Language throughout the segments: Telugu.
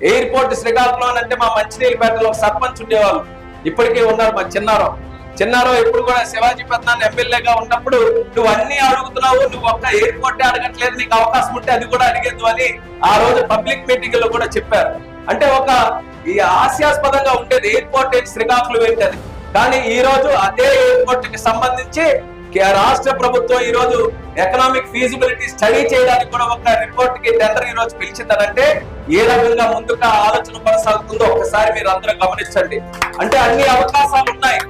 ఎయిర్పోర్ట్ శ్రీకాకుళం అంటే మా మంచినీళ్ళపేటలో సర్పంచ్ ఉండేవాళ్ళు, ఇప్పటికీ ఉన్నారు మా చిన్నారో ఎప్పుడు కూడా శివాజీ పెద్దనాన్న ఎమ్మెల్యేగా ఉన్నప్పుడు నువ్వు అన్ని అడుగుతున్నావు, నువ్వు ఒక్క ఎయిర్పోర్ట్ అడగట్లేదు, నీకు అవకాశం ఉంటే అది కూడా అడిగేద్దు అని ఆ రోజు పబ్లిక్ మీటింగ్ లో కూడా చెప్పారు. అంటే ఒక ఈ హాస్యాస్పదంగా ఉండేది ఎయిర్పోర్ట్ శ్రీకాకుళం ఏంటది. కానీ ఈ రోజు అదే ఎయిర్పోర్ట్ కి సంబంధించి రాష్ట్ర ప్రభుత్వం ఈ రోజు ఎకనామిక్ ఫీజిబిలిటీ స్టడీ చేయడానికి కూడా ఒక రిపోర్ట్ కి టెండర్ ఈ రోజు పిలిచిందనంటే ఏ రకంగా ముందుగా ఆలోచన కొనసాగుతుందో ఒకసారి మీరు అందరూ గమనించండి. అంటే అన్ని అవకాశాలు ఉన్నాయి.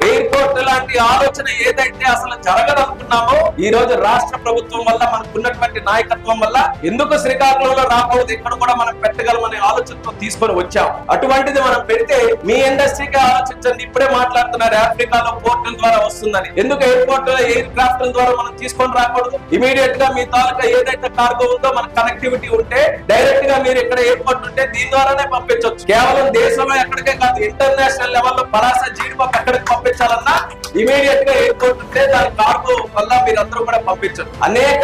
ఎయిర్పోర్ట్ లాంటి ఆలోచన ఏదైతే అసలు జరగదనుకున్నామో ఈ రోజు రాష్ట్ర ప్రభుత్వం వల్ల మనకున్నటువంటి నాయకత్వం వల్ల ఎందుకు శ్రీకాకుళంలో రాకూడదు, ఇక్కడ కూడా మనం పెట్టగలమనే ఆలోచనతో తీసుకొని వచ్చాం. అటువంటిది మనం పెడితే మీ ఇండస్ట్రీకి ఆలోచించండి. ఇప్పుడే మాట్లాడుతున్నారు ఆఫ్రికాలో పోర్టుల ద్వారా వస్తుందని. ఎందుకు ఎయిర్పోర్ట్ ఎయిర్ క్రాఫ్ట్ ద్వారా మనం తీసుకొని రాకూడదు? ఇమీడియట్ గా మీ తాలూకా ఏదైతే కార్గో ఉందో మన కనెక్టివిటీ ఉంటే డైరెక్ట్ గా మీరు ఇక్కడ ఎయిర్పోర్ట్ ఉంటే దీని ద్వారానే పంపించవచ్చు. కేవలం దేశంలో ఎక్కడికే కాదు, ఇంటర్నేషనల్ లెవెల్లో పలాస జీడిపప్పు ఎక్కడికి పంపించాలన్నా ఇమీడియట్ గా ఎయిర్పోర్ట్ ఉంటే దాని కార్గో వల్ల మీరు అందరూ కూడా పంపించచ్చు. అనేక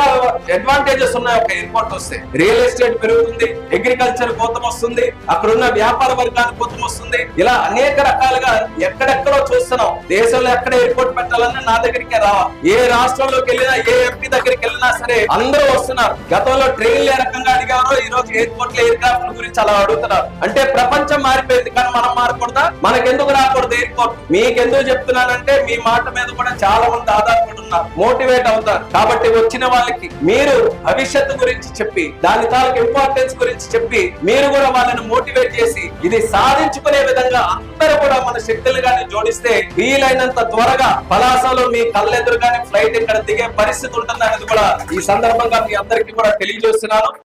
అడ్వాంటేజెస్ ఉన్నాయి ఒక ఎయిర్పోర్ట్ వస్తే. రియల్ ఎస్టేట్ పెరుగుతుంది, అగ్రికల్చర్ కోతం వస్తుంది, అక్కడున్న వ్యాపార వర్గానికి కోతం వస్తుంది. ఇలా అనేక రకాలుగా ఎక్కడెక్కడో చూస్తున్నాం. దేశంలో ఎక్కడ ఎయిర్పోర్ట్ పెట్టాలన్నా నా దగ్గరికే రావాలి. ఏ రాష్ట్రంలోకి వెళ్ళినా ఏ ఎంపీ దగ్గరికి వెళ్ళినా సరే అందరూ వస్తున్నారు. గతంలో ట్రైన్లు ఏ రకంగా అడిగారో ఈ రోజు ఎయిర్పోర్ట్ ఎయిర్ క్రాఫ్ట్ గురించి అలా అడుగుతున్నారు. అంటే ప్రపంచం మారిపోయింది, కానీ మనం మారకూడదా? మనకెందుకు రాకూడదు ఎయిర్పోర్ట్? మీకెందుకు చెప్తున్నానంటే మీ మాట మీద కూడా చాలా మంది ఆధారపడి ఉన్నారు, మోటివేట్ అవుతారు. కాబట్టి వచ్చిన వాళ్ళకి మీరు భవిష్యత్తు గురించి చెప్పి దాని తాలూకు ఇంపార్టెన్స్ గురించి చెప్పి మీరు కూడా వాళ్ళని మోటివేట్ చేసి ఇది సాధించుకునే విధంగా అందరూ కూడా మన శక్తులుగానే జోడిస్తే వీలైనంత త్వరగా పలాసలో మీ కళ్ళెదురుగానే ఫ్లైట్ ఇక్కడ దిగే పరిస్థితి ఉంటుందనేది కూడా ఈ సందర్భంగా మీ అందరికీ కూడా తెలియజేస్తున్నాను.